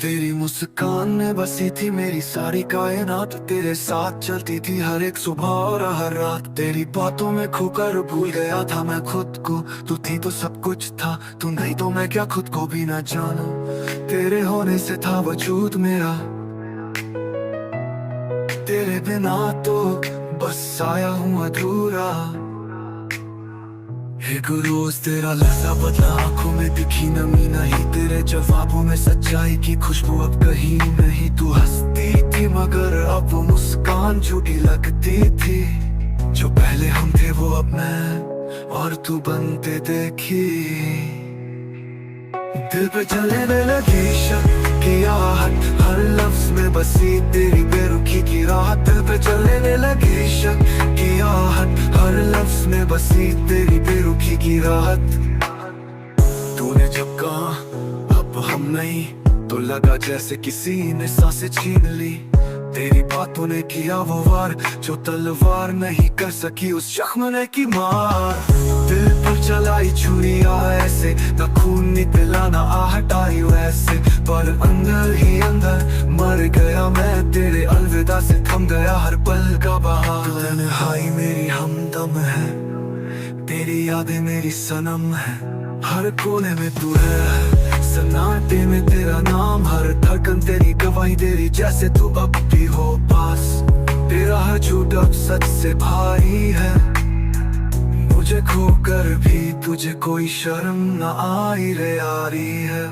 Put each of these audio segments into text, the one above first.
तेरी मुस्कान में बसी थी मेरी सारी कायनात। तेरे साथ चलती थी हर एक सुबह और हर रात। तेरी बातों में खोकर भूल गया था मैं खुद को। तू थी तो सब कुछ था, तू नहीं तो मैं क्या खुद को भी न जाना। तेरे होने से था वजूद मेरा, तेरे बिना तो बस आया हूँ अधूरा। एक रोज तेरा लहजा बदला, आंखों में दिखी नमी नहीं। तेरे जवाबों में सच्चाई की खुशबू अब कहीं नहीं। तू हंसती थी मगर अब वो मुस्कान झूठी लगती थी। जो पहले हम थे वो अब मैं और तू बनते देखी। दिल पे चलने लगी शक की आहट, हर लफ्ज में बसी तेरी बेरुखी की राहत। दिल पे चलने लगी शक की आहट, हर लफ्ज में बसी तेरी बेरुखी की राहत। तूने जब कहा अब हम नहीं, तो लगा जैसे किसी ने सांसें छीन ली। तेरी बातों ने किया वो वार जो तलवार नहीं कर सकी उस जख्म ने की मार। दिल पर चलाई छुरियां ऐसे, न खून निकला न आहट आई वैसे। पर अंदर ही अंदर मर गया मैं, तेरे अलविदा से थम गया हर पल का बहार। तन्हाई मेरी हमदम है, तेरी यादें मेरी सनम है। हर कोने में तू है, सन्नाटे में तेरा नाम। हर धड़कन तेरी गवाही तेरी, जैसे तू अब भी हो पास। तेरा हर झूठ अब सच से भारी है। मुझे खोकर भी तुझे कोई शर्म न आई रे यारी है।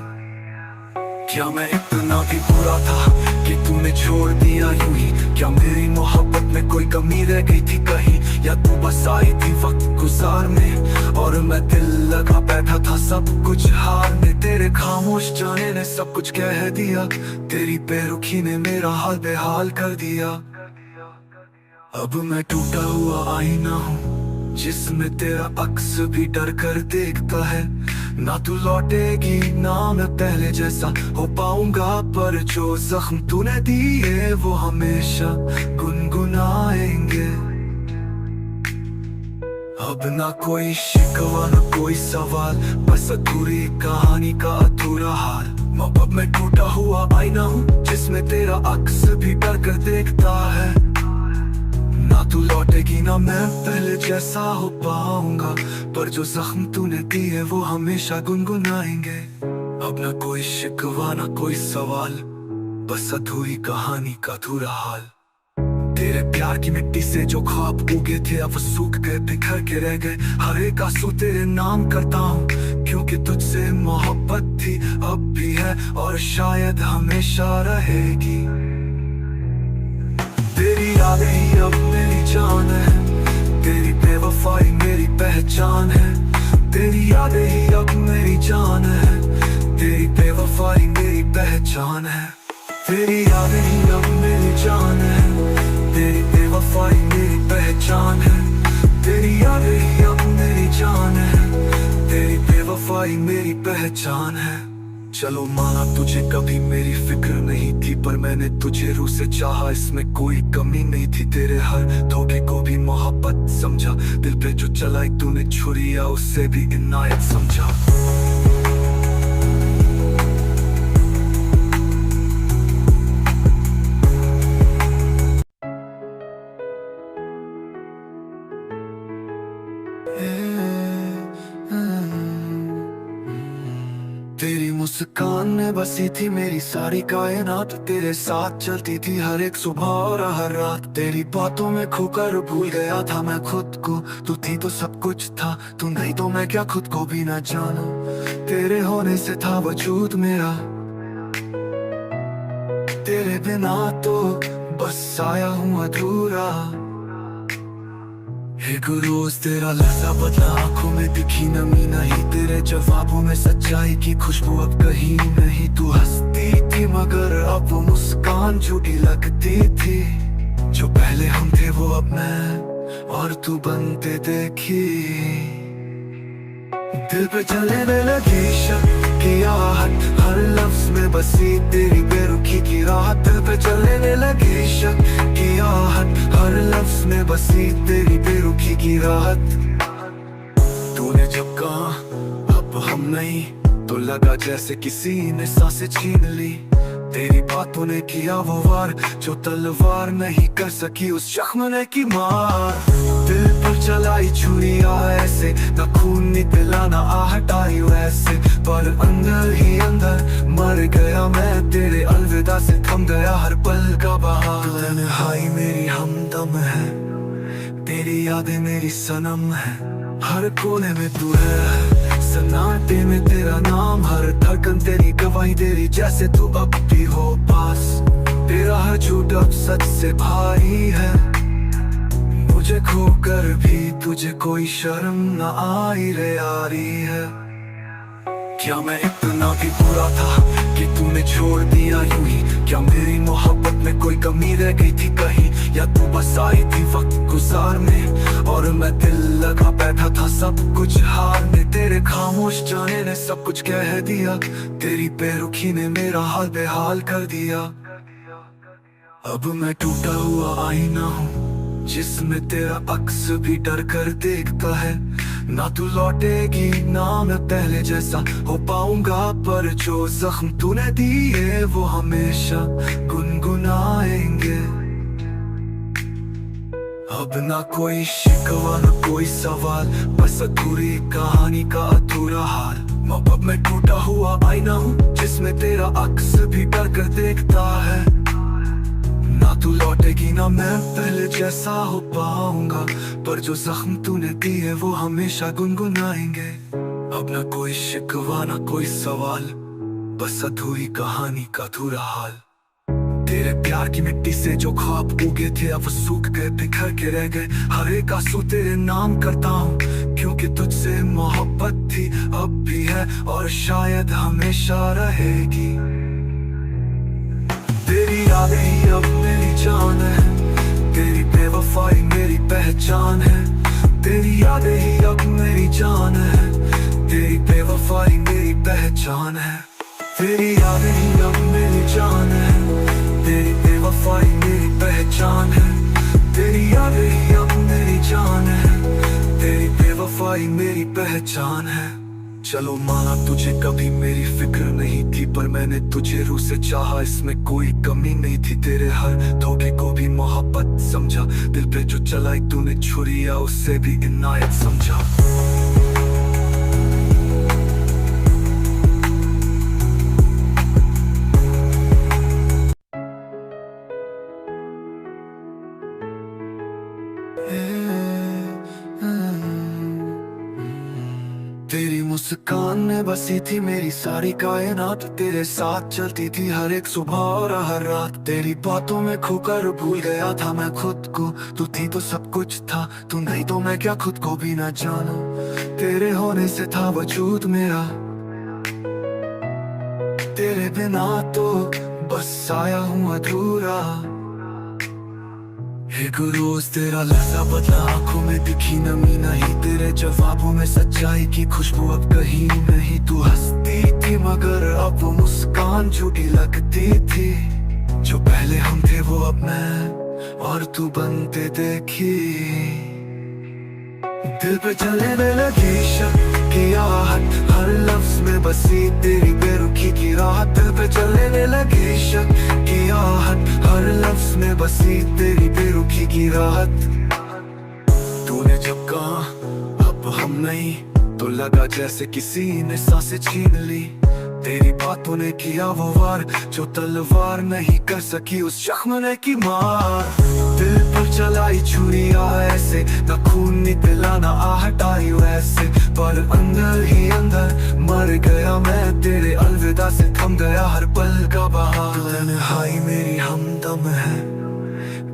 क्या मैं इतना भी बुरा था कि तूने छोड़ दिया यूं ही? क्या मेरी मोहब्बत में कोई कमी रह गई थी कहीं? या तू बस आई थी वक्त गुजारने और मैं दिल लगा बैठा था सब कुछ हारने? तेरे खामोश जाने ने सब कुछ कह दिया, तेरी बेरुखी ने मेरा हाल बेहाल कर दिया। अब मैं टूटा हुआ आईना हूँ जिसमें तेरा अक्स भी डर कर देखता है। ना तू लौटेगी ना मैं पहले जैसा हो पाऊंगा, पर जो जख्म तूने दिए वो हमेशा गुनगुनाएंगे। अब ना कोई शिकवा ना कोई सवाल, बस अधूरी कहानी का अधूरा हाल। अब मैं टूटा हुआ आईना हूँ जिसमें तेरा अक्स भी डर कर देखता है। ना तू लौटेगी ना मैं पहले जैसा हो पाऊंगा, पर जो जख्म तूने दिए वो हमेशा गुनगुनाएंगे। अब ना कोई शिकवा ना कोई सवाल, बस अधूरी कहानी का अधूरा हाल। तेरे प्यार की मिट्टी से जो ख्वाब उगे थे अब सूख गए, बिखर के रह गए। हर एक आंसू तेरे नाम करता हूँ, क्योंकि तुझसे मोहब्बत थी अब भी है और शायद हमेशा रहेगी। तेरी यादें ही अब मेरी जान है, तेरी बेवफाई मेरी पहचान है। तेरी यादें ही अब मेरी जान है, तेरी बेवफाई मेरी पहचान है। तेरी यादें ही अब मेरी जान है, तेरी बेवफाई मेरी पहचान है। तेरी यादें ही अब मेरी जान है, तेरी बेवफाई मेरी पहचान है। चलो माना तुझे कभी मेरी फिक्र नहीं थी, पर मैंने तुझे रूह से चाहा, इसमें कोई कमी नहीं थी। तेरे हर धोखे को भी मोहब्बत समझा, दिल पे जो चलाई तूने छुरिया उससे भी इनायत समझा। तेरी मुस्कान में बसी थी मेरी सारी कायनात। तेरे साथ चलती थी हर एक सुबह और हर रात। तेरी बातों में खोकर भूल गया था मैं खुद को। तू थी तो सब कुछ था, तू नहीं तो मैं क्या खुद को भी न जाना। तेरे होने से था वजूद मेरा, तेरे बिना तो बस आया हूँ अधूरा। एक रोज तेरा लहजा बदला, आंखों में दिखी नमी नहीं। तेरे जवाबों में सच्चाई की खुशबू अब कहीं नहीं। तू हंसती थी मगर अब वो मुस्कान झूठी लगती थी। जो पहले हम थे वो अब मैं और तू बनते देखी। दिल पे चलने लगी शक की आहट, हर लफ्ज में बसी तेरी बेरुखी की राहत। दिल पे चलने लगी शक की आहट, हर लफ्ज में बसी तेरी बेरुखी की राहत। तूने जब कहा अब हम नहीं, तो लगा जैसे किसी ने सांसें छीन ली। तेरी बातों ने किया वो वार, जो तलवार नहीं कर सकी उस जख्म ने की मार। दिल पर चलाई छुरियां ऐसे, न खून निकला न आहट आई वैसे, पर अंदर ही अंदर मर गया मैं। तेरे अलविदा से थम गया हर पल का बहार। तन्हाई मेरी हमदम है, तेरी यादें मेरी सनम है। हर कोने में तू है, सन्नाटे में तेरा नाम, हर धड़कन तेरी गवाही तेरी, जैसे तू अब भी हो पास। तेरा हर झूठ अब सच से भारी है, मुझे खोकर भी तुझे कोई शर्म न आई रे यारी है। क्या मैं इतना भी बुरा था कि तूने छोड़ दिया यूं ही? क्या मेरी मोहब्बत में कोई कमी रह गई थी कहीं, या तू बस आई थी वक्त गुजारने और मैं दिल लगा बैठा था सब कुछ हारने। तेरे खामोश जाने ने सब कुछ कह दिया, तेरी बेरुखी ने मेरा हाल बेहाल कर दिया। अब मैं टूटा हुआ आईना हूँ, जिसमें तेरा अक्स भी डर कर देखता है। ना तू लौटेगी ना मैं पहले जैसा हो पाऊंगा, पर जो जख्म तूने दिए वो हमेशा गुनगुनाएंगे। अब ना कोई शिकवा ना कोई सवाल, बस अधूरी कहानी का अधूरा हाल। अब मैं टूटा हुआ आईना हूँ, जिसमें तेरा अक्स भी डर कर देखता है। ना तू लौटेगी ना मैं पहले जैसा हो पाऊंगा, पर जो जख्म तूने दिए वो हमेशा गुनगुनाएंगे। अब ना कोई शिकवा ना कोई सवाल, बस अधूरी कहानी का अधूरा हाल। तेरे प्यार की मिट्टी से जो ख्वाब उगे थे अब सूख गए, बिखर के रह गए। हर एक आंसू तेरे नाम करता हूँ, क्योंकि तुझसे मोहब्बत थी अब भी है और शायद हमेशा रहेगी। तेरी यादें ही अब मेरी जान है, तेरी बेवफाई मेरी पहचान है। तेरी यादें ही अब मेरी जान है, तेरी बेवफाई मेरी पहचान है। तेरी यादें ही अब मेरी जान है, तेरी बेवफाई मेरी पहचान है। तेरी यादें ही अब मेरी जान है, तेरी बेवफाई मेरी पहचान है। चलो माना तुझे कभी मेरी फिक्र नहीं थी, पर मैंने तुझे रूह से चाहा, इसमें कोई कमी नहीं थी। तेरे हर धोखे को भी मोहब्बत समझा, दिल पे जो चलाई तूने छुरिया उससे भी इनायत समझा। तेरी मुस्कान में बसी थी मेरी सारी कायनात, तेरे साथ चलती थी हर एक सुबह और हर रात। तेरी बातों में खोकर भूल गया था मैं खुद को, तू थी तो सब कुछ था, तू नहीं तो मैं क्या खुद को भी न जाना। तेरे होने से था वजूद मेरा, तेरे बिना तो बस आया हूँ अधूरा। एक रोज तेरा लहजा बदला, आंखों में दिखी नमी नहीं, तेरे जवाबों में सच्चाई की खुशबू अब कहीं नहीं। तू हंसती थी मगर अब वो मुस्कान झूठी लगती थी, जो पहले हम थे वो अब मैं और तू बनते देखी। दिल पे चलने लगी शक की आहट, हर लफ्ज में बसी तेरी बेरुखी की राहत। दिल पे चलने लगी शक की आहट, हर लफ्ज में बसी तेरी बेरुखी की राहत। तूने जब कहा अब हम नहीं, तो लगा जैसे किसी ने सांसें छीन ली। तेरी बातों ने किया वो वार, जो तलवार नहीं कर सकी उस जख्म ने की मार। दिल पर चलाई छुरियां ऐसे, न खून निकला न आहट आई वैसे, पर अंदर ही अंदर मर गया मैं। तेरे अलविदा से थम गया हर पल का बहार। तन्हाई मेरी हमदम है,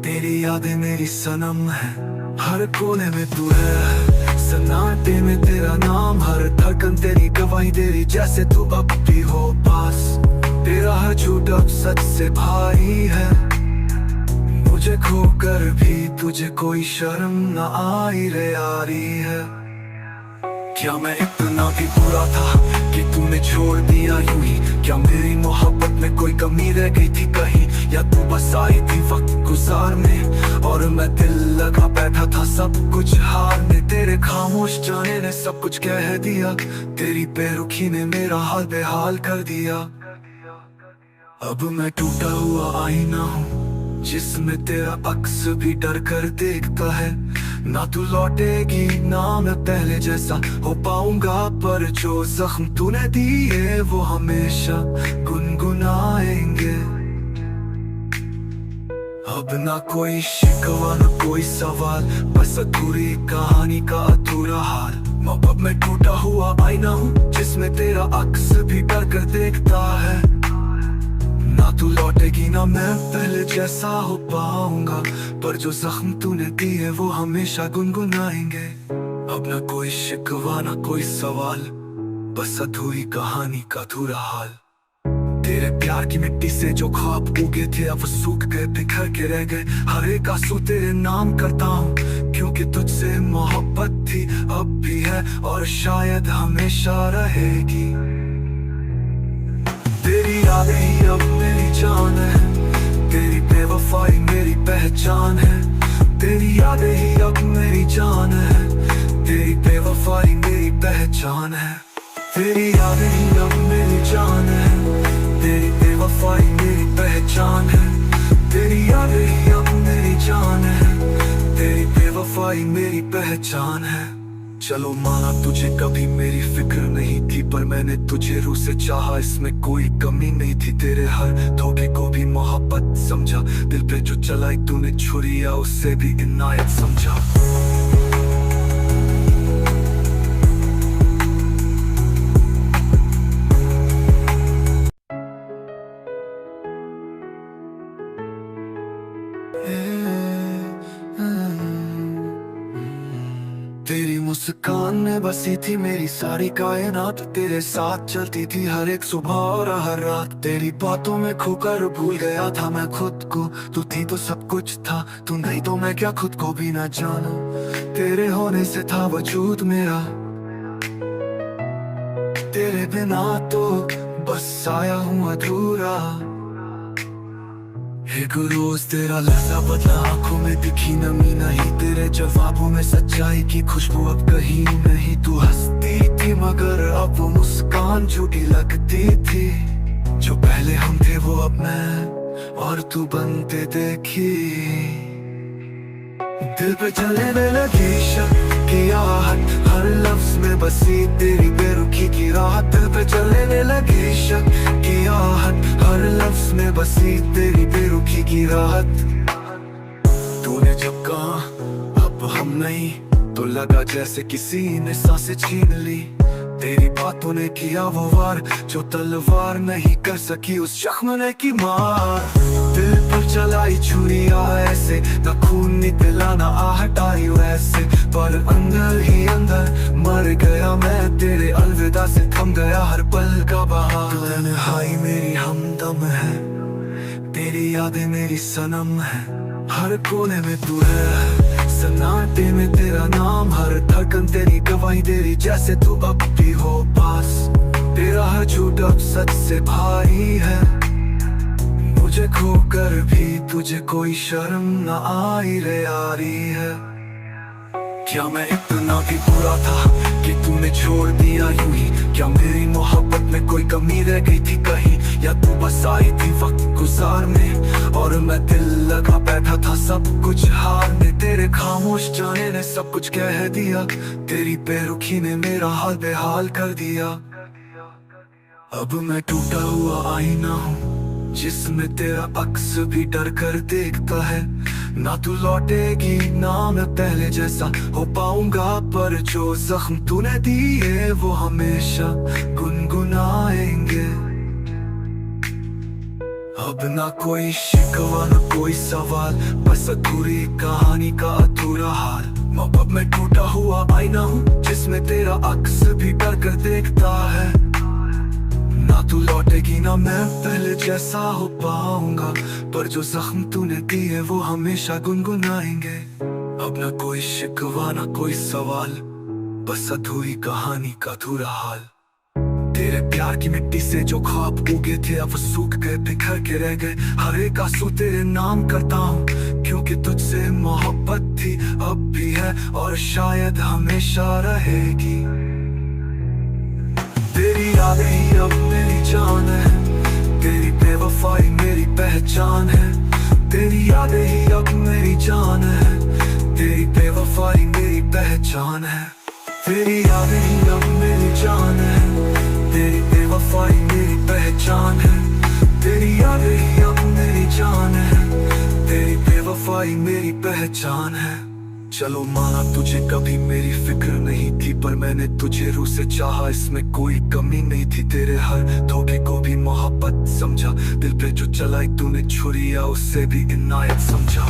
तेरी यादें मेरी सनम है। हर कोने में तू है, सन्नाटे में तेरा नाम, हर धड़कन तेरी गवाही तेरी, जैसे तू अब भी हो पास। तेरा हर झूठ अब सच से भारी है, मुझे खोकर भी तुझे कोई शर्म न आई रे यारी है। क्या मैं इतना भी बुरा था कि तूने छोड़ दिया यूं ही? क्या मेरी मोहब्बत में कोई कमी रह गई थी कहीं, या तू बस आई थी वक्त गुजारने और मैं दिल लगा बैठा था सब कुछ हारने। तेरे खामोश जाने ने सब कुछ कह दिया, तेरी बेरुखी ने मेरा हाल बेहाल कर दिया। अब मैं टूटा हुआ आईना हूँ जिसमें तेरा अक्स भी डर कर देखता है। ना तू लौटेगी ना मैं पहले जैसा हो पाऊंगा, पर जो जख्म तूने दिए वो हमेशा गुनगुनाएंगे। अब ना कोई शिकवा ना कोई सवाल, बस अधूरी कहानी का अधूरा हाल। अब मैं टूटा हुआ आईना हूँ जिसमें तेरा अक्स भी डर कर देखता है। ना तू लौटेगी ना मैं पहले जैसा हो पाऊंगा, पर जो जख्म तूने दिए वो हमेशा गुनगुनाएंगे। अब ना कोई शिकवा ना कोई सवाल, बस अधूरी कहानी का अधूरा हाल। तेरे प्यार की मिट्टी से जो ख्वाब उगे थे अब सूख गए, बिखर के रह गए। हर एक आंसू तेरे नाम करता हूँ, क्योंकि तुझसे मोहब्बत थी, अब भी है और शायद हमेशा रहेगी। तेरी यादें ही अब मेरी जान है, तेरी बेवफाई मेरी पहचान है। तेरी यादें ही अब मेरी जान है, तेरी बेवफाई मेरी पहचान है। तेरी यादें ही अब मेरी जान है, तेरी बेवफाई मेरी पहचान है। तेरी यादें ही अब मेरी जान है, तेरी बेवफाई मेरी पहचान है। चलो माना तुझे कभी मेरी फिक्र नहीं थी, पर मैंने तुझे रूह से चाहा, इसमें कोई कमी नहीं थी। तेरे हर धोखे को भी मोहब्बत समझा, दिल पे जो चलाई तूने छुरिया उससे भी इनायत समझा। तेरी मुस्कान में बसी थी मेरी सारी कायनात, तेरे साथ चलती थी हर एक सुबह और हर रात। तेरी बातों में खोकर भूल गया था मैं खुद को, तू थी तो सब कुछ था, तू नहीं तो मैं क्या खुद को भी ना जाना। तेरे होने से था वजूद मेरा, तेरे बिना तो बस आया हूँ अधूरा। एक रोज तेरा लहजा बदला, आंखों में दिखी नमी नहीं, तेरे जवाबों में सच्चाई की खुशबू अब कहीं नहीं। तू हंसती थी मगर अब वो मुस्कान झूठी लगती थी, जो पहले हम थे वो अब मैं और तू बनते देखी। दिल पे चलने लगी शक की आहट, हर लफ्ज में बसी तेरी बेरुखी की राहत। दिल पे चलने लगी शक की आहट, हर लफ्ज में बसी तेरी बेरुखी की राहत। तूने जब कहा अब हम नहीं, तो लगा जैसे किसी ने सांसें छीन ली। तेरी बातों ने किया वो वार, जो तलवार नहीं कर सकी उस जख्म ने की मार। दिल पर चलाई छुरिया ऐसे, ना खून निकला ना आहट आई वैसे, पर अंदर ही अंदर मर गया मैं। तेरे अलविदा से थम गया हर पल का बहार। तन्हाई मेरी हमदम है, तेरी यादें मेरी सनम है, हर कोने में तू है, सन्नाटे में तेरा नाम, हर धड़कन तेरी गवाही तेरी, जैसे तू अब भी हो पास। तेरा हर झूठ अब सच से भारी है, मुझे खोकर भी तुझे कोई शर्म न आई रे यारी है। क्या मैं इतना भी बुरा था कि तूने छोड़ दिया यूं ही? क्या मेरी मोहब्बत में कोई कमी रह गई थी कहीं, या तू बस आई थी वक्त गुजारने और मैं दिल लगा बैठा था सब कुछ हारने। तेरे खामोश जाने ने सब कुछ कह दिया, तेरी बेरुखी ने मेरा हाल बेहाल कर दिया। अब मैं टूटा हुआ आईना हूँ जिसमें तेरा अक्स भी डर कर देखता है। ना तू लौटेगी ना मैं पहले जैसा हो पाऊंगा, पर जो जख्म तूने दिए वो हमेशा गुनगुनाएंगे। अब ना कोई शिकवा ना कोई सवाल, बस अधूरी कहानी का अधूरा हाल। अब मैं टूटा हुआ आईना हूँ जिसमें तेरा अक्स भी डर कर देखता है। ना तू लौटेगी ना मैं पहले जैसा हो पाऊंगा, पर जो जख्म तूने दिए वो हमेशा गुनगुनाएंगे। अब ना कोई शिकवा ना कोई सवाल, बस अधूरी कहानी का अधूरा हाल। तेरे प्यार की मिट्टी से जो ख्वाब उगे थे अब सूख गए, बिखर के रह गए। हर एक आंसू तेरे नाम करता हूँ, क्योंकि तुझसे मोहब्बत थी, अब भी है और शायद हमेशा रहेगी। तेरी यादें ही अब मेरी जान है, तेरी बेवफाई बेवफाई मेरी पहचान है, तेरी यादें ही अब मेरी जान है। तेरी बेवफाई मेरी पहचान है, तेरी यादें ही अब मेरी जान है। तेरी बेवफाई मेरी पहचान है, तेरी यादें ही अब मेरी जान है। तेरी बेवफाई मेरी पहचान है। चलो माना तुझे कभी मेरी फिक्र नहीं थी, पर मैंने तुझे रूह से चाहा, इसमें कोई कमी नहीं थी। तेरे हर धोखे को भी मोहब्बत समझा, दिल पे जो चलाई तूने छुरिया उससे भी इनायत समझा।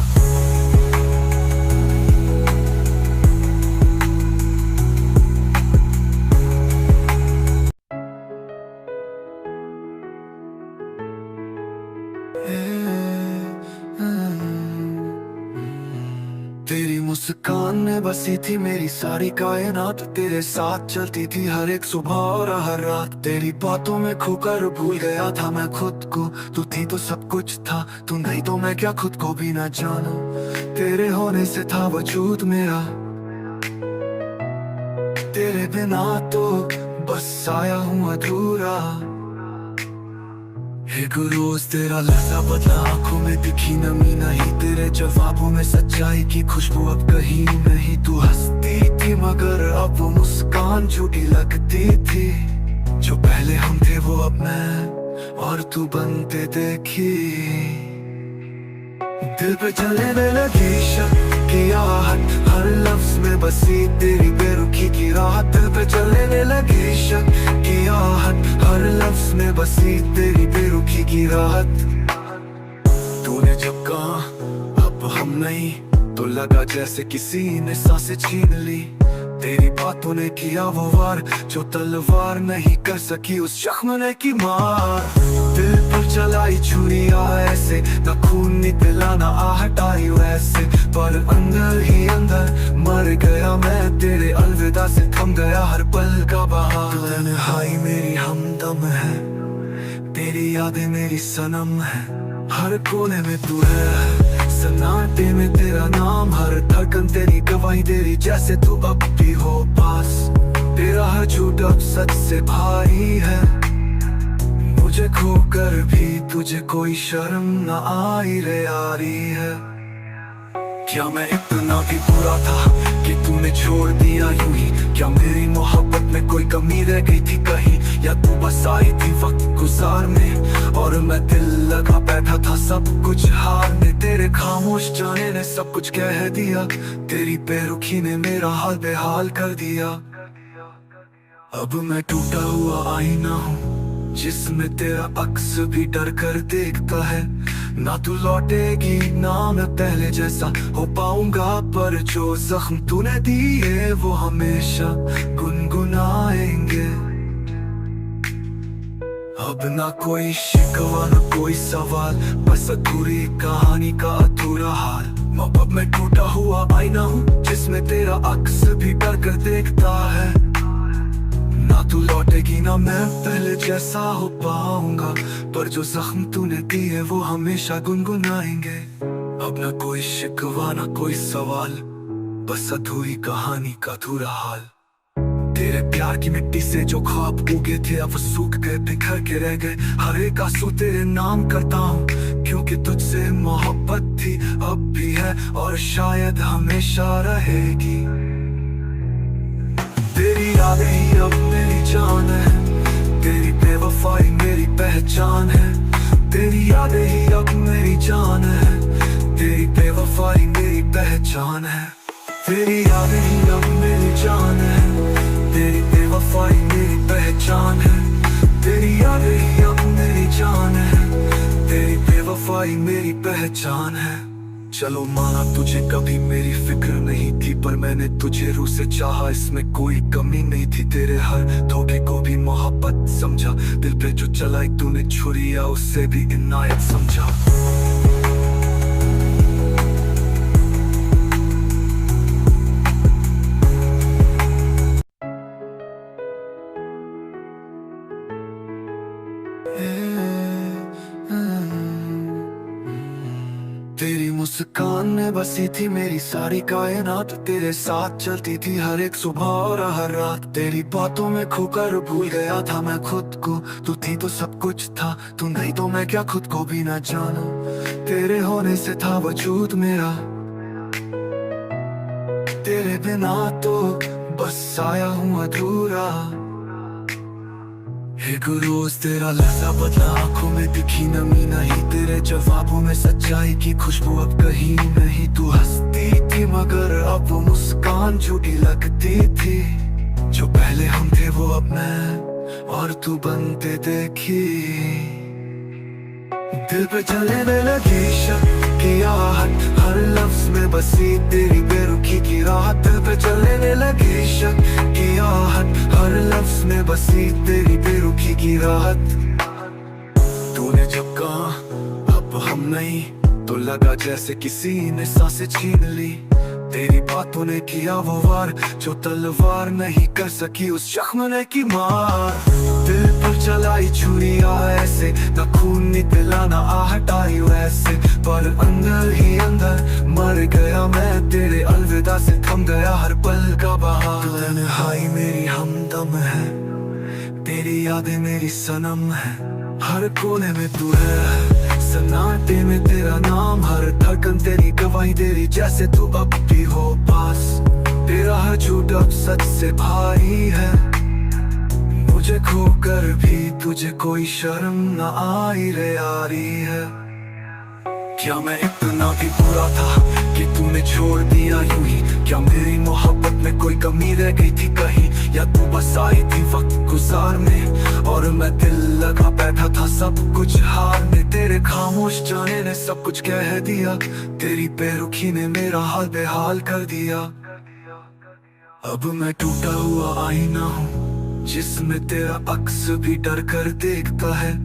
तेरी मुस्कान में बसी थी मेरी सारी कायनात, तेरे साथ चलती थी हर एक सुबह और हर रात। तेरी बातों में खोकर भूल गया था मैं खुद को, तू थी तो सब कुछ था, तू नहीं तो मैं क्या खुद को भी ना जाना। तेरे होने से था वजूद मेरा, तेरे बिना तो बस आया हूँ अधूरा। एक रोज तेरा लहजा बदला, आंखों में दिखी नमी नहीं, तेरे जवाबों में सच्चाई की खुशबू अब कहीं नहीं। तू हंसती थी मगर अब वो मुस्कान झूठी लगती थी, जो पहले हम थे वो अब मैं और तू बनते देखी। दिल पे चलने लगी शक की आहट, हर लफ्ज में बसी तेरी बेरुखी की राहत। दिल पे चलने लगी शक की आहट, हर लफ्ज में बसी तेरी बेरुखी की राहत। तूने जब कहा अब हम नहीं, तो लगा जैसे किसी ने सांसें छीन ली। तेरी बातों ने किया वो वार, जो तलवार नहीं कर सकी उस जख्म ने की मार। दिल पर चलाई छुरिया ऐसे, न खून निकला न आहट आई वैसे, पर अंदर ही अंदर मर गया मैं। तेरे अलविदा से थम गया हर पल का बहार। तन्हाई मेरी हमदम है, तेरी यादें मेरी सनम है, हर कोने में तू है, सन्नाटे में तेरा नाम, हर धड़कन तेरी गवाही तेरी, जैसे तू अब भी हो पास। तेरा हर झूठ अब सच से भारी है, मुझे खोकर भी तुझे कोई शर्म न आई रे यारी है। क्या मैं इतना भी बुरा था कि तूने छोड़ दिया यूं ही? क्या मेरी मोहब्बत में कोई कमी रह गई थी कहीं, या तू बस आई थी वक्त गुजार में और मैं दिल लगा बैठा था सब कुछ हारने। तेरे खामोश जाने ने सब कुछ कह दिया, तेरी बेरुखी ने मेरा हाल बेहाल कर दिया। अब मैं टूटा हुआ आईना हूँ, जिसमें तेरा अक्स भी डर कर देखता है। ना तू लौटेगी ना मैं पहले जैसा हो पाऊंगा, पर जो जख्म तूने दिए वो हमेशा गुनगुनाएंगे। अब ना कोई शिकवा ना कोई सवाल, बस अधूरी कहानी का अधूरा हाल। अब मैं टूटा हुआ आईना हूँ, जिसमें तेरा अक्स भी डर कर देखता है। ना तू लौटेगी ना मैं पहले जैसा हो पाऊंगा, पर जो जख्म तूने दिए वो हमेशा गुनगुनाएंगे। अब ना कोई शिकवा ना कोई सवाल, बस अधूरी कहानी का अधूरा हाल। तेरे प्यार की मिट्टी से जो ख्वाब उगे थे अब सूख गए, बिखर के रह गए। हर एक आंसू तेरे नाम करता हूँ, क्योंकि तुझसे मोहब्बत थी, अब भी है और शायद हमेशा रहेगी। तेरी यादें ही अब मेरी जान है, तेरी बेवफाई मेरी पहचान है। तेरी यादें ही अब मेरी जान है, तेरी बेवफाई मेरी पहचान है। तेरी यादें ही अब मेरी जान है, तेरी बेवफाई मेरी पहचान है। तेरी यादें ही अब मेरी जान है, तेरी बेवफाई मेरी पहचान है। चलो माना तुझे कभी मेरी फिक्र नहीं थी, पर मैंने तुझे रूह से चाहा, इसमें कोई कमी नहीं थी। तेरे हर धोखे को भी मोहब्बत समझा, दिल पे जो चलाई तूने छुरिया उससे भी इनायत समझा। तेरी मुस्कान ने में बसी थी मेरी सारी कायनात, तेरे साथ चलती थी हर एक सुबह और हर रात। तेरी बातों में खोकर भूल गया था मैं खुद को, तू थी तो सब कुछ था, तू नहीं तो मैं क्या खुद को भी न जाना। तेरे होने से था वजूद मेरा, तेरे बिना तो बस आया हूँ अधूरा। एक रोज तेरा लहजा बदला, आंखों में दिखी नमी नहीं, तेरे जवाबों में सच्चाई की खुशबू अब कहीं नहीं। तू हंसती थी मगर अब वो मुस्कान झूठी लगती थी, जो पहले हम थे वो अब मैं और तू बनते देखी। दिल पे चलने लगी शक की आहट, हर लफ्ज में बसी तेरी बेरुखी की राहत। दिल पे चलने लगी शक की आहट, हर लफ्ज में बसी तेरी बेरुखी की राहत। तूने जब कहा अब हम नहीं, तो लगा जैसे किसी ने सांसें छीन ली। तेरी बातों ने किया वो वार, जो तलवार नहीं कर सकी उस जख्म ने की मार। दिल पर चलाई छुरियां ऐसे, न खून निकला न आहट आई वैसे, पर अंदर ही अंदर मर गया मैं। तेरे अलविदा से थम गया हर पल का बहार। तन्हाई मेरी हमदम है, तेरी यादें मेरी सनम है, हर कोने में तू है, सन्नाटे में तेरा नाम, हर धड़कन तेरी गवाही तेरी, जैसे तू अब भी हो पास। तेरा हर झूठ अब सच से भारी है, मुझे खोकर भी तुझे कोई शर्म न आई रे यारी है। क्या मैं इतना भी बुरा था कि तूने छोड़ दिया यूं ही? क्या मेरी मोहब्बत में कोई कमी रह गई थी कहीं, या तू बस आई थी वक्त गुजारने और मैं दिल लगा बैठा था सब कुछ हारने। तेरे खामोश जाने ने सब कुछ कह दिया, तेरी बेरुखी ने मेरा हाल बेहाल कर दिया। अब मैं टूटा हुआ आईना हूँ, जिसमें तेरा अक्स भी डर कर देखता है।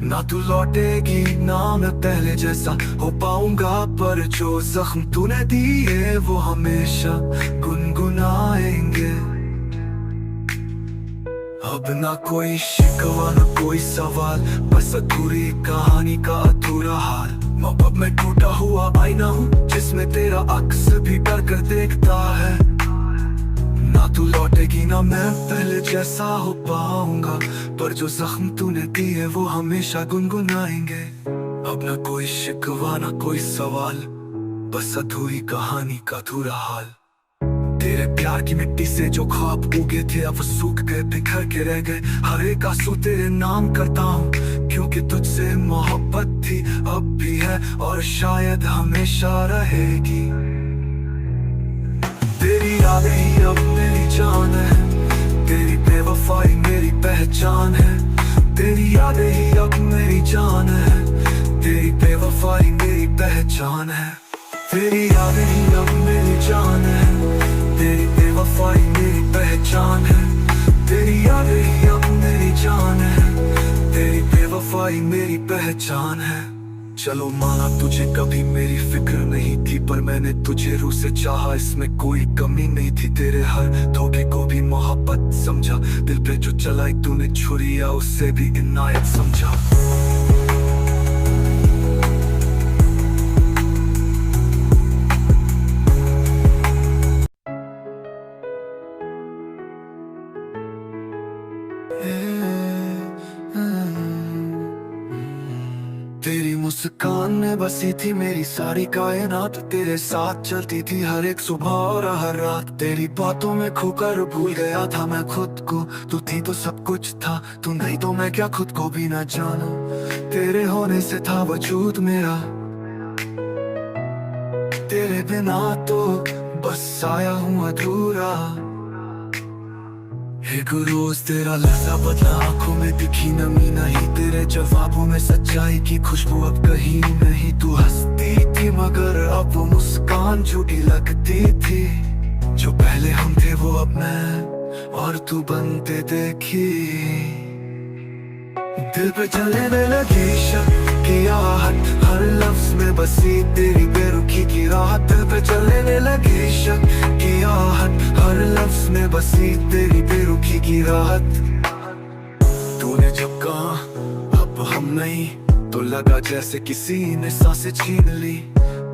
ना तू लौटेगी ना मैं पहले जैसा हो पाऊंगा, पर जो जख्म तूने दिए वो हमेशा गुनगुनाएंगे। अब ना कोई शिकवा ना कोई सवाल, बस अधूरी कहानी का अधूरा हाल। अब मैं टूटा हुआ आईना हूँ, जिसमें तेरा अक्स भी डर कर देखता है। ना तू लौटेगी ना मैं पहले जैसा हो पाऊंगा, पर जो जख्म तूने दिए वो हमेशा गुनगुनाएंगे। अब ना कोई शिकवा ना कोई सवाल, बस अधूरी कहानी का अधूरा हाल। तेरे प्यार की मिट्टी से जो ख्वाब उगे थे अब सूख गए, बिखर के रह गए। हर एक आंसू तेरे नाम करता हूँ, क्योंकि तुझसे मोहब्बत थी, अब भी है और शायद हमेशा रहेगी। तेरी यादें ही अब मेरी जान है, तेरी बेवफाई मेरी पहचान है। तेरी यादें ही अब मेरी जान है, तेरी बेवफाई मेरी पहचान है। तेरी यादें ही अब मेरी जान है, तेरी बेवफाई मेरी पहचान है। तेरी यादें ही अब मेरी जान है, तेरी बेवफाई मेरी पहचान है। चलो माना तुझे कभी मेरी फिक्र नहीं थी, पर मैंने तुझे रूह से चाहा, इसमें कोई कमी नहीं थी। तेरे हर धोखे को भी मोहब्बत समझा, दिल पे जो चलाई तूने छुरिया उससे भी इनायत समझा। तेरी मुस्कान में बसी थी मेरी सारी कायनात, तेरे साथ चलती थी हर एक सुबह और हर रात। तेरी बातों में खोकर भूल गया था मैं खुद को, तू थी तो सब कुछ था, तू नहीं तो मैं क्या खुद को भी न जाना। तेरे होने से था वजूद मेरा, तेरे बिना तो बस आया हूँ अधूरा। एक रोज तेरा लहजा बदला, आंखों में दिखी नमी नहीं, तेरे जवाबों में सच्चाई की खुशबू अब कहीं नहीं। तू हंसती थी मगर अब वो मुस्कान झूठी लगती थी, जो पहले हम थे वो अब मैं और तू बनते देखी। दिल पे चलने लगी शक की आहट, हर लफ्ज में बसी तेरी बेरुखी की राहत। दिल पे चलने लगी शक की आहट, हर लफ्ज में बसी तेरी बेरुखी की राहत। तूने जब कहा अब हम नहीं, तो लगा जैसे किसी ने सांसें छीन ली।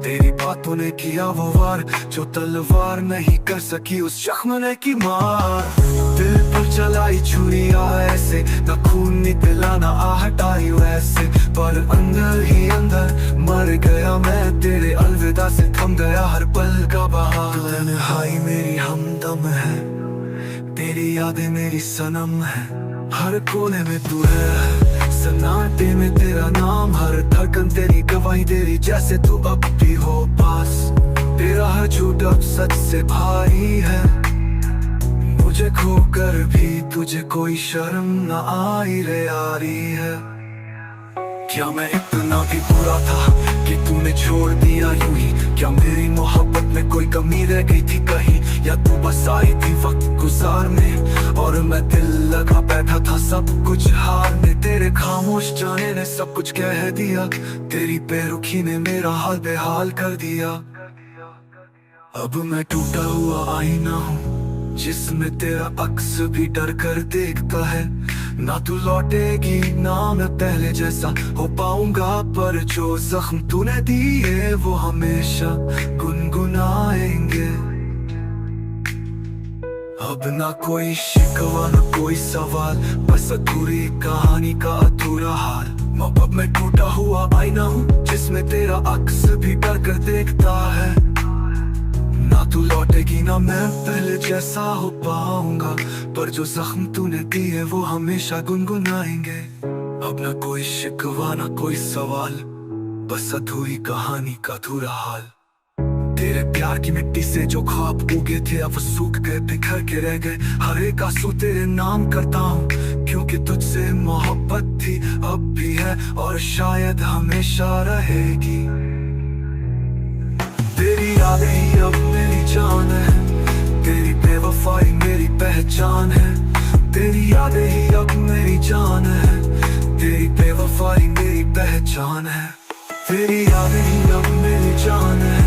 तेरी बातों ने किया वो वार, जो तलवार नहीं कर सकी उस जख्म ने की मार। दिल पर चलाई छुरियां ऐसे, न खून निकला न आहट आई वैसे, पर अंदर ही अंदर मर गया मैं। तेरे अलविदा से थम गया हर पल का बहार। तन्हाई मेरी हमदम है, तेरी यादें मेरी सनम है। हर कोने में तू है, सन्नाटे में तेरा नाम, हर धड़कन तेरी गवाही दे रही जैसे तू अब भी हो पास। तेरा हर झूठ अब सच से भारी है, मुझे खोकर भी तुझे कोई शर्म न आई रे यारी है। क्या मैं इतना भी बुरा था कि तूने छोड़ दिया यूं ही? क्या मेरी मोहब्बत में कोई कमी रह गई थी कहीं, या तू बस आई थी वक्त गुजारने और मैं दिल लगा बैठा था सब कुछ हारने। तेरे खामोश जाने ने सब कुछ कह दिया, तेरी बेरुखी ने मेरा हाल बेहाल कर दिया। अब मैं टूटा हुआ आईना हूँ जिसमें तेरा अक्स भी डर कर देखता है। ना तू लौटेगी ना मैं पहले जैसा हो पाऊंगा, पर जो जख्म तूने दिए वो हमेशा गुनगुनाएंगे। अब ना कोई शिकवा ना कोई सवाल, बस अधूरी कहानी का अधूरा हाल। अब मैं टूटा हुआ आईना हूँ जिसमें तेरा अक्स भी डर कर देखता है। ना तू लौटेगी ना मैं पहले जैसा हो पाऊंगा, पर जो जख्म तूने दिए वो हमेशा गुनगुनाएंगे। अब ना कोई शिकवा ना कोई सवाल, बस अधूरी कहानी का अधूरा हाल। तेरे प्यार की मिट्टी से जो ख्वाब उगे थे अब सूख गए, बिखर के रह गए। हर एक आंसू तेरे नाम करता हूँ, क्योंकि तुझसे मोहब्बत थी अब भी है और शायद हमेशा रहेगी। तेरी यादें ही अब मेरी जान है, तेरी बेवफाई मेरी पहचान है। तेरी यादें ही अब मेरी जान है, तेरी बेवफाई मेरी पहचान है। तेरी यादें ही अब मेरी जान है,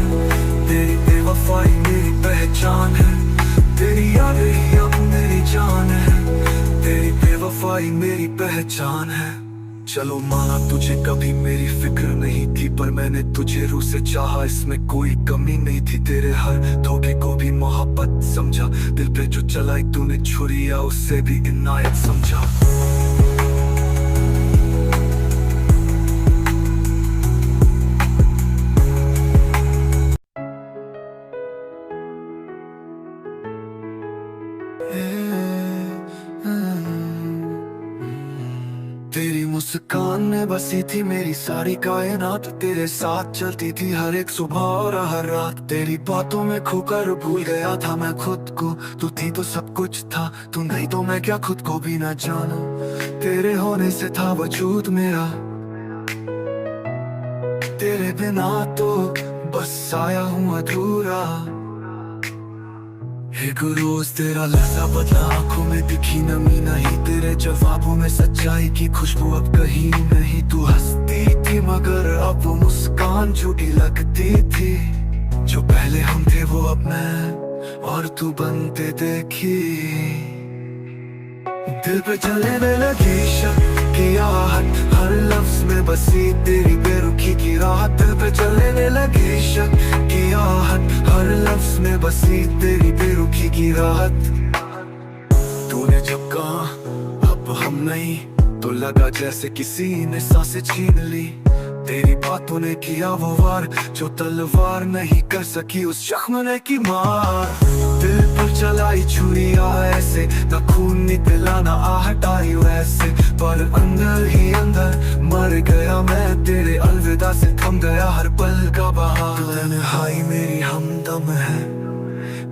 तेरी बेवफाई मेरी पहचान है। तेरी यादें ही अब मेरी जान है, तेरी बेवफाई मेरी पहचान है। चलो माना तुझे कभी मेरी फिक्र नहीं थी, पर मैंने तुझे रूह से चाहा, इसमें कोई कमी नहीं थी। तेरे हर धोखे को भी मोहब्बत समझा, दिल पे जो चलाई तूने छुरिया उससे भी इनायत समझा। तेरी मुस्कान में बसी थी मेरी सारी कायनात, तेरे साथ चलती थी हर एक सुबह और हर रात। तेरी बातों में खोकर भूल गया था मैं खुद को, तू थी तो सब कुछ था, तू नहीं तो मैं क्या खुद को भी न जाना। तेरे होने से था वजूद मेरा, तेरे बिना तो बस आया हूँ अधूरा। एक रोज तेरा लहजा बदला, आंखों में दिखी नमी नहीं, तेरे जवाबों में सच्चाई की खुशबू अब कहीं नहीं। तू हंसती थी मगर अब वो मुस्कान झूठी लगती थी, जो पहले हम थे वो अब मैं और तू बनते देखी। दिल पे चलने लगी शक की आहट, हर लफ्ज में बसी तेरी बेरुखी की राहत। दिल पे चलने लगी शक की आहट, हर लफ्ज में बसी तेरी बेरुखी की राहत। तूने जब कहा अब हम नहीं, तो लगा जैसे किसी ने सांसें छीन ली। तेरी बातों ने किया वो वार, जो तलवार नहीं कर सकी उस जख्म ने की मार। दिल पर चलाई छुरियां ऐसे, न खून निकला न आहट आई वैसे, पर अंदर ही अंदर मर गया मैं। तेरे अलविदा से थम गया हर पल का बहार। तन्हाई मेरी हमदम है,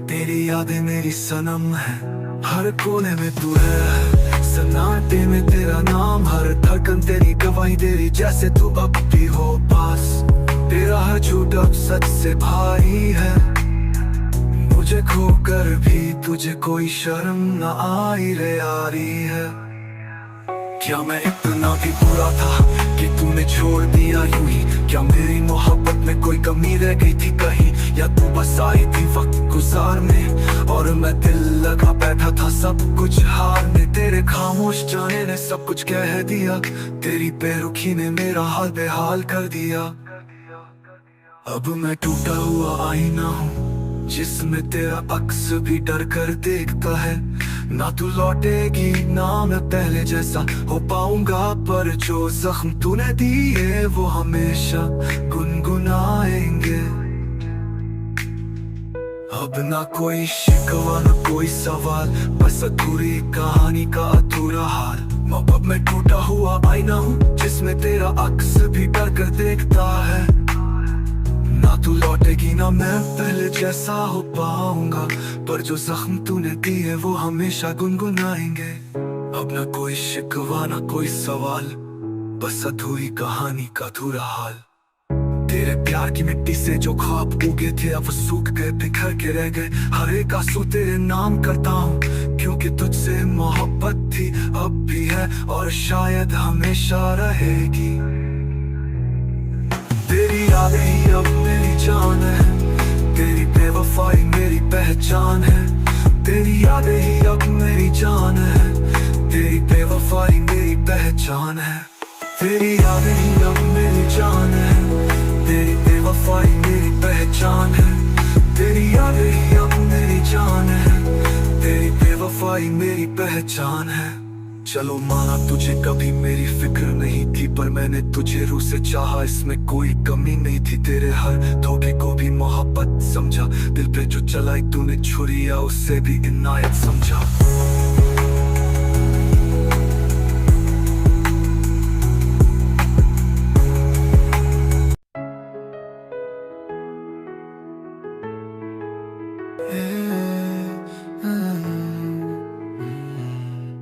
तेरी यादें मेरी सनम है। हर कोने में तू है, सन्नाटे में तेरा नाम, हर धड़कन तेरी गवाही दे रही जैसे तू अब भी हो पास। तेरा हर झूठ अब सच से भारी है, मुझे खोकर भी तुझे कोई शर्म न आई रे यारी है। क्या मैं इतना भी बुरा था कि तूने छोड़ दिया यूं ही? क्या मेरी मोहब्बत में कोई कमी रह गई थी कहीं, या तू बस आई थी वक्त गुजारने और मैं दिल लगा बैठा था सब कुछ हारने। तेरे खामोश जाने ने सब कुछ कह दिया, तेरी बेरुखी ने मेरा हाल बेहाल कर दिया। अब मैं टूटा हुआ आईना हूँ जिसमें तेरा अक्स भी डर कर देखता है। ना तू लौटेगी ना मैं पहले जैसा हो पाऊंगा, पर जो जख्म तूने दिए वो हमेशा गुनगुनाएंगे। अब ना कोई शिकवा ना कोई सवाल, बस अधूरी कहानी का अधूरा हाल। अब मैं टूटा हुआ आईना हूँ जिसमें तेरा अक्स भी डर कर देखता है। ना तू लौटेगी ना मैं पहले जैसा हो पाऊंगा, पर जो जख्म तूने दिए वो हमेशा गुनगुनाएंगे। अब ना कोई शिकवा ना कोई सवाल, बस अधूरी कहानी का अधूरा हाल। तेरे प्यार की मिट्टी से जो ख्वाब उगे थे अब सूख गए, बिखर के रह गए। हर एक आंसू तेरे नाम करता हूँ, क्योंकि तुझसे मोहब्बत थी, अब भी है और शायद हमेशा रहेगी। तेरी यादें ही अब मेरी जान है, तेरी बेवफाई मेरी पहचान है। तेरी यादें ही अब मेरी जान है, तेरी बेवफाई मेरी पहचान है। तेरी यादें ही अब मेरी जान है, तेरी बेवफाई मेरी पहचान है। तेरी यादें ही अब मेरी जान है, तेरी बेवफाई मेरी पहचान है। चलो माना तुझे कभी मेरी फिक्र नहीं थी, पर मैंने तुझे रूह से चाहा, इसमें कोई कमी नहीं थी। तेरे हर धोखे को भी मोहब्बत समझा, दिल पे जो चलाई तूने छुरिया उससे भी इनायत समझा।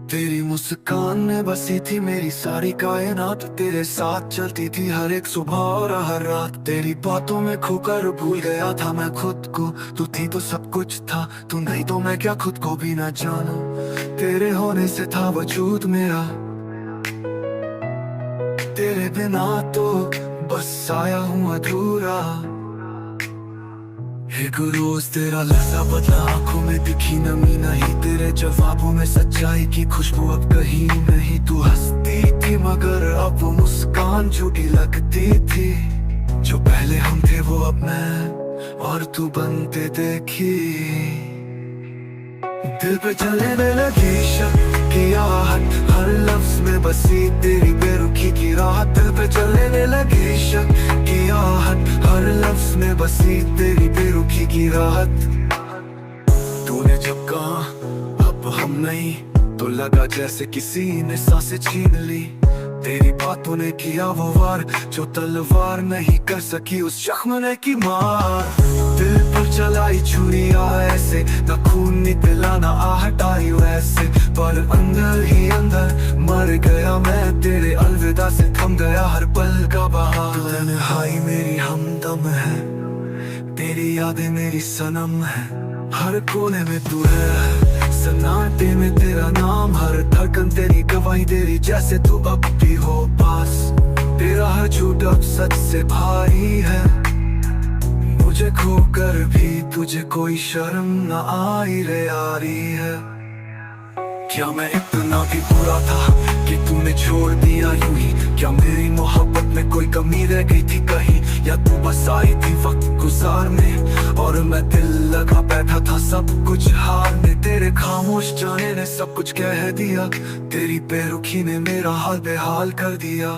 तेरी मुस्कान में बसी थी मेरी सारी कायनात, तेरे साथ चलती थी हर एक सुबह और हर रात। तेरी बातों में खोकर भूल गया था मैं खुद को, तू थी तो सब कुछ था, तू नहीं तो मैं क्या खुद को भी ना जाना। तेरे होने से था वजूद मेरा, तेरे बिना तो बस आया हूँ अधूरा। एक रोज तेरा लहजा बदला, आंखों में दिखी नमी नहीं, तेरे जवाबों में सच्चाई की खुशबू अब कहीं नहीं। तू हंसती थी मगर अब वो मुस्कान झूठी लगती थी, जो पहले हम थे वो अब मैं और तू बनते देखी। दिल पे चलने लगी शक की आहट, हर लफ्ज में बसी तेरी बेरुखी की राहत। दिल पे चलने लगी शक की आहट, हर लफ्ज में बसी तेरी बेरुखी की राहत। तूने जब कहा अब हम नहीं, तो लगा जैसे किसी ने सांसें छीन ली। तेरी बातों ने किया वो वार, जो तलवार नहीं कर सकी उस जख्म ने की मार। दिल पर चलाई छुरियां ऐसे, न खून निकला न आहट आई वैसे, पर अंदर ही अंदर मर गया मैं। तेरे अलविदा से थम गया हर पल का बहार। तन्हाई मेरी हमदम है, तेरी यादें मेरी सनम है, हर कोने में तू है, सन्नाटे में तेरा नाम, हर धड़कन तेरी गवाही तेरी, जैसे तू अब भी हो पास। तेरा हर झूठ अब सच से भारी है, मुझे खोकर भी तुझे कोई शर्म न आई रे यारी है। क्या मैं इतना भी बुरा था कि तूने छोड़ दिया यूं ही? क्या मेरी मोहब्बत में कोई कमी रह गई थी कहीं, या तू बस आई थी वक्त गुजारने और मैं दिल लगा बैठा था सब कुछ हारने। तेरे खामोश जाने ने सब कुछ कह दिया, तेरी बेरुखी ने मेरा हाल बेहाल कर दिया।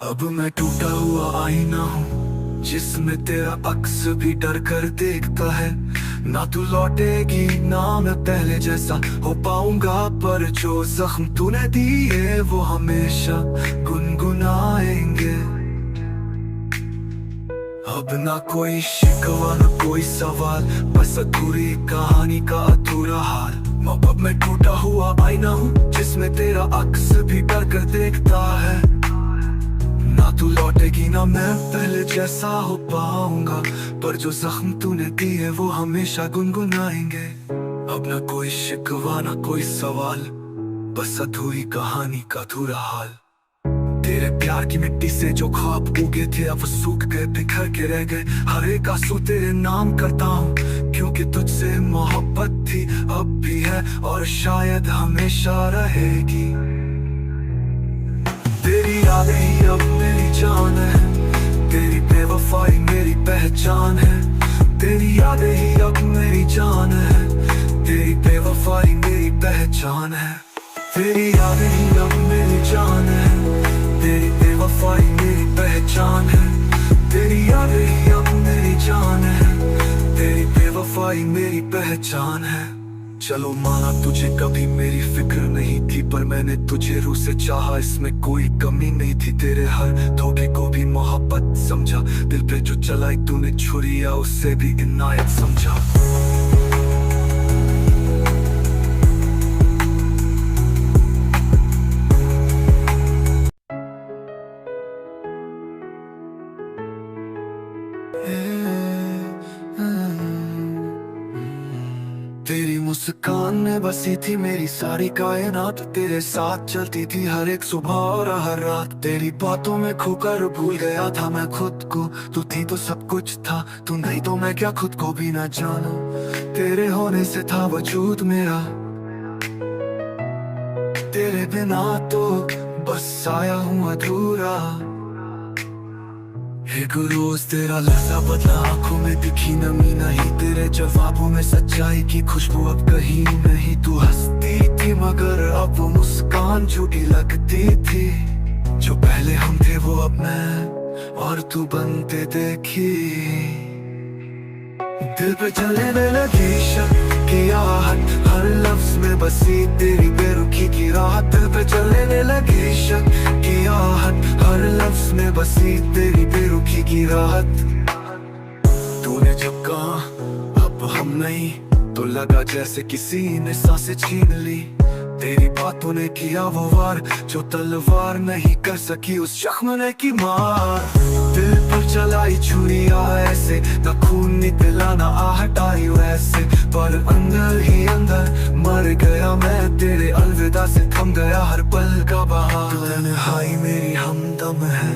अब मैं टूटा हुआ आईना हूँ जिसमें तेरा अक्स भी डर कर देखता है। ना तू लौटेगी ना मैं पहले जैसा हो पाऊंगा, पर जो जख्म तूने दिए वो हमेशा गुनगुनाएंगे। अब ना कोई शिकवा ना कोई सवाल, बस अधूरी कहानी का अधूरा हाल। अब मैं टूटा हुआ आईना हूँ जिसमें तेरा अक्स भी डर कर देखता है। ना तू लौटेगी ना मैं पहले जैसा हो पाऊंगा, पर जो जख्म तूने दिए वो हमेशा गुनगुनाएंगे। अब ना कोई शिकवा ना कोई सवाल, बस अधूरी कहानी का अधूरा हाल। तेरे प्यार की मिट्टी से जो ख्वाब उगे थे अब सूख गए, बिखर के रह गए। हर एक आंसू तेरे नाम करता हूँ, क्योंकि तुझसे मोहब्बत थी, अब भी है और शायद हमेशा रहेगी। तेरी यादें ही अब मेरी जान है, तेरी बेवफाई मेरी पहचान है, तेरी यादें ही अब मेरी जान है। तेरी बेवफाई मेरी पहचान है, तेरी यादें ही अब मेरी जान है। तेरी बेवफाई मेरी पहचान है, तेरी यादें ही अब मेरी जान है। तेरी बेवफाई मेरी पहचान है। चलो माना तुझे कभी मेरी फिक्र नहीं थी, पर मैंने तुझे रूह से चाहा, इसमें कोई कमी नहीं थी। तेरे हर धोखे को भी मोहब्बत समझा, दिल पे जो चलाई तूने छुरिया उससे भी इनायत समझा। तेरी मुस्कान में बसी थी मेरी सारी कायनात, तेरे साथ चलती थी हर एक सुबह और हर रात। तेरी बातों में खोकर भूल गया था मैं खुद को, तू थी तो सब कुछ था, तू नहीं तो मैं क्या खुद को भी ना जाना। तेरे होने से था वजूद मेरा, तेरे बिना तो बस आया हूँ अधूरा। एक रोज तेरा लहजा बदला, आंखों में दिखी नमी नहीं, तेरे जवाबों में सच्चाई की खुशबू अब कहीं नहीं। तू हंसती थी मगर अब वो मुस्कान झूठी लगती थी, जो पहले हम थे वो अब मैं और तू बनते देखी। दिल पे चलने लगी शक की आहट, हर लफ्ज में बसी तेरी बेरुखी की राहत। दिल पे चलने लगी शक की आहट, हर लफ्ज में बसी तेरी बेरुखी की राहत। तूने जब कहा अब हम नहीं, तो लगा जैसे किसी ने सांसें छीन ली। तेरी बातों ने किया वो वार, जो तलवार नहीं कर सकी उस जख्म ने की मार। दिल पर चलाई छुरिया ऐसे, न खून निकला न आहट आई वैसे, पर अंदर ही अंदर मर गया मैं। तेरे अलविदा से थम गया हर पल का बहार। तन्हाई मेरी हमदम है,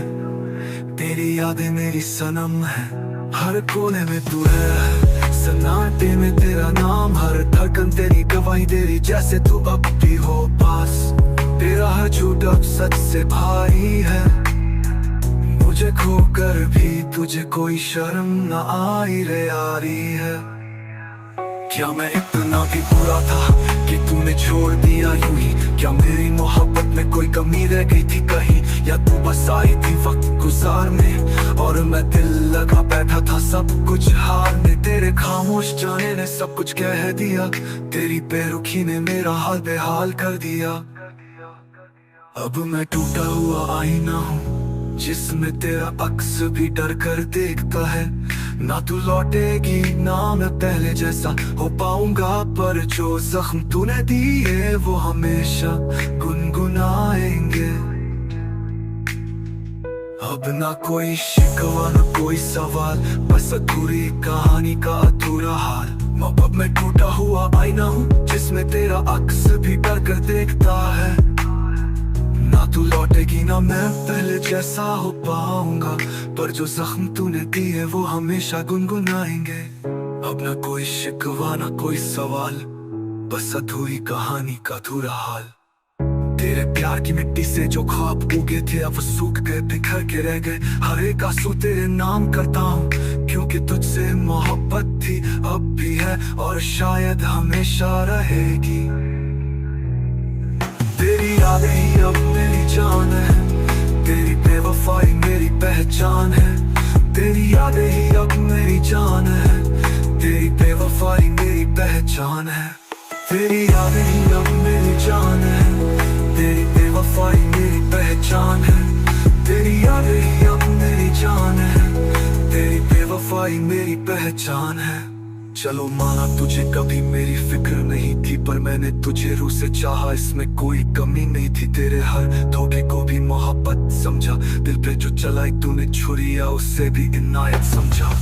तेरी यादें मेरी सनम है, हर कोने में तू है, सन्नाटे में तेरा नाम, हर धड़कन तेरी गवाही तेरी, जैसे तू अब भी हो पास। तेरा हर झूठ अब सच से भारी है, मुझे खोकर भी तुझे कोई शर्म न आई रे यारी है। क्या मैं इतना भी बुरा था कि तूने छोड़ दिया यूं ही? क्या मेरी मोहब्बत में कोई कमी रह गई थी कहीं, या तू बस आई थी वक्त गुजारने और मैं दिल लगा बैठा था सब कुछ हारने। तेरे खामोश जाने ने सब कुछ कह दिया, तेरी बेरुखी ने मेरा हाल बेहाल कर दिया। अब मैं टूटा हुआ आईना हूँ, जिसमें तेरा अक्स भी डर कर देखता है। ना तू लौटेगी ना मैं पहले जैसा हो पाऊंगा, पर जो जख्म तूने दिए वो हमेशा गुनगुनाएंगे। अब ना कोई शिकवा ना कोई सवाल, बस अधूरी कहानी का अधूरा हाल। अब मैं टूटा हुआ आईना हूँ, जिसमें तेरा अक्स भी डर कर देखता है। ना तू लौटेगी ना मैं पहले जैसा हो पाऊंगा, पर जो जख्म तूने दिए वो हमेशा गुनगुनाएंगे। अब ना कोई शिकवा ना कोई सवाल, बस अधूरी कहानी का अधूरा हाल। तेरे प्यार की मिट्टी से जो ख्वाब उगे थे अब सूख गए, बिखर के रह गए। हर एक आंसू तेरे नाम करता हूँ, क्योंकि तुझसे मोहब्बत थी, अब भी है और शायद हमेशा रहेगी। तेरी यादें ही अब मेरी जान है, तेरी बेवफाई मेरी पहचान है। तेरी यादें ही अब मेरी जान है, तेरी बेवफाई मेरी पहचान है। तेरी यादें ही अब मेरी जान है, तेरी बेवफाई मेरी पहचान है। तेरी यादें ही अब मेरी जान है, तेरी बेवफाई मेरी पहचान है। चलो माना तुझे कभी मेरी फिक्र नहीं थी, पर मैंने तुझे रूह से चाहा, इसमें कोई कमी नहीं थी। तेरे हर धोखे को भी मोहब्बत समझा, दिल पे जो चलाई तूने छुरिया उससे भी इनायत समझा।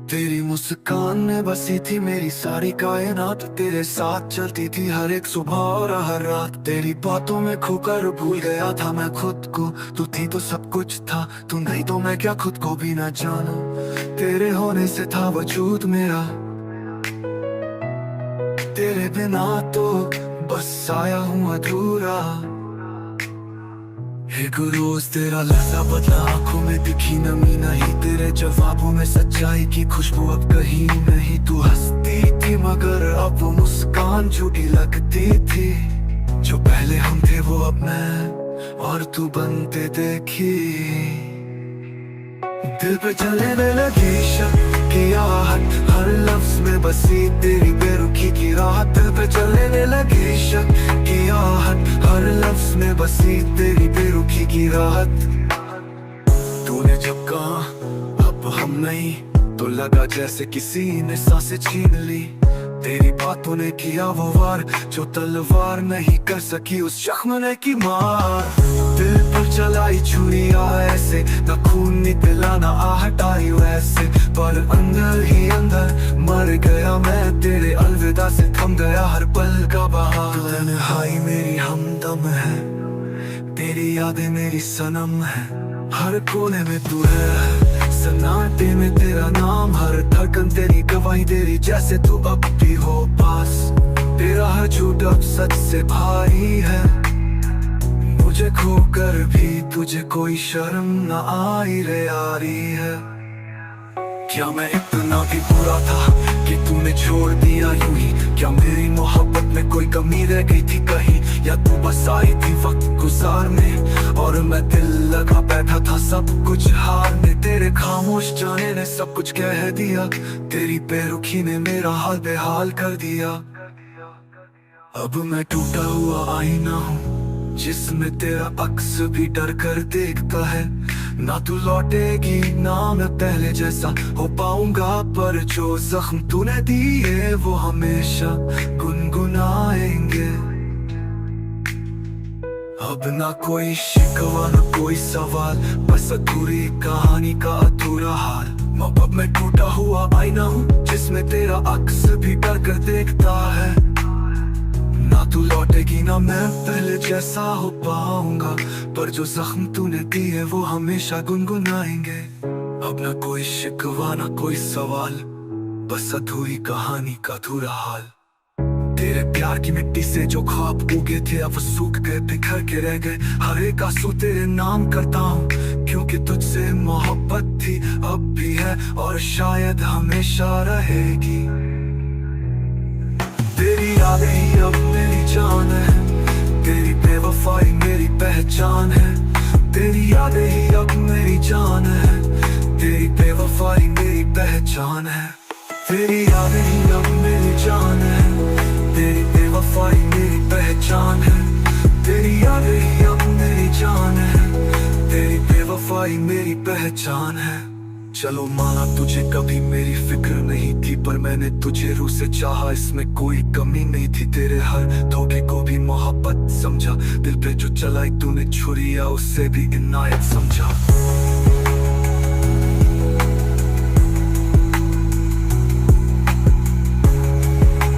तेरी मुस्कान में बस सी थी मेरी सारी कायनात, तेरे साथ चलती थी हर एक सुबह और हर रात। तेरी बातों में खोकर भूल गया था मैं खुद को, तू थी तो सब कुछ था, तू नहीं तो मैं क्या खुद को भी न जाना। तेरे होने से था वजूद मेरा, तेरे बिना तो बस आया हूँ अधूरा। एक रोज तेरा लहजा बदला, आंखों में दिखी नमी नहीं, तेरे जवाबों में सच्चाई की खुशबू अब कहीं नहीं। तू हंसती थी मगर अब वो मुस्कान झूठी लगती थी, जो पहले हम थे वो अब मैं और तू बनते देखी। दिल पे चलने लगी शक की आहट, हर लफ्ज में बसी तेरी बेरुखी की राहत। दिल पे चलने लगी शक की आहट, हर लफ्ज में बसी तेरी बेरुखी की राहत। तूने जब कहा अब हम नहीं, तो लगा जैसे किसी ने सांसें छीन ली। तेरी बातों ने किया वो वार, जो तलवार नहीं कर सकी उस जख्म ने की मार। दिल पर चलाई छुरियां ऐसे, न खून निकला न आहट आई वैसे, पर अंदर ही अंदर मर गया मैं। तेरे अलविदा से थम गया हर पल का बहार। तन्हाई मेरी हमदम है, तेरी यादें मेरी सनम है, हर कोने में तू है, सन्नाटे में तेरा नाम, हर धड़कन तेरी गवाही तेरी, जैसे तू अब भी हो पास। तेरा हर झूठ अब सच से भारी है, मुझे खोकर भी तुझे कोई शर्म न आई रे यारी है। क्या मैं इतना भी बुरा था कि तूने छोड़ दिया यूं ही? क्या मेरी मोहब्बत में कोई कमी रह गई थी कहीं, या तू बस आई थी वक्त गुजारने और मैं दिल लगा बैठा था सब कुछ हारने। तेरे खामोश जाने ने सब कुछ कह दिया, तेरी बेरुखी ने मेरा हाल बेहाल कर दिया। अब मैं टूटा हुआ आईना हूँ, जिसमें तेरा अक्स भी डर कर देखता है। ना तू लौटेगी ना मैं पहले जैसा हो पाऊंगा, पर जो जख्म तूने दिए वो हमेशा गुनगुनाएंगे। अब ना कोई शिकवा ना कोई सवाल, बस अधूरी कहानी का अधूरा हाल। अब मैं टूटा हुआ आईना हूँ, जिसमें तेरा अक्स भी डर कर देखता है। ना तू लौटेगी ना मैं पहले जैसा हो पाऊंगा, पर जो जख्म तूने दिए वो हमेशा गुनगुनाएंगे। अब ना कोई शिकवा ना कोई सवाल, बस अधूरी कहानी का अधूरा हाल। तेरे प्यार की मिट्टी से जो ख्वाब उगे थे अब सूख गए, बिखर के रह गए। हर एक आंसू तेरे नाम करता हूँ, क्योंकि तुझसे मोहब्बत थी अब भी है और शायद हमेशा रहेगी। तेरी यादें ही अब मेरी जान है, तेरी बेवफाई मेरी पहचान है। तेरी यादें ही अब मेरी जान है, तेरी बेवफाई मेरी पहचान है। तेरी यादें ही अब मेरी जान है, तेरी बेवफाई मेरी पहचान है। तेरी यादें ही अब मेरी जान है, तेरी बेवफाई मेरी पहचान है। चलो माना तुझे कभी मेरी फिक्र नहीं थी, पर मैंने तुझे रूह से चाहा, इसमें कोई कमी नहीं थी। तेरे हर धोखे को भी मोहब्बत समझा, दिल पे जो चलाई तूने छुरिया उससे भी इनायत समझा।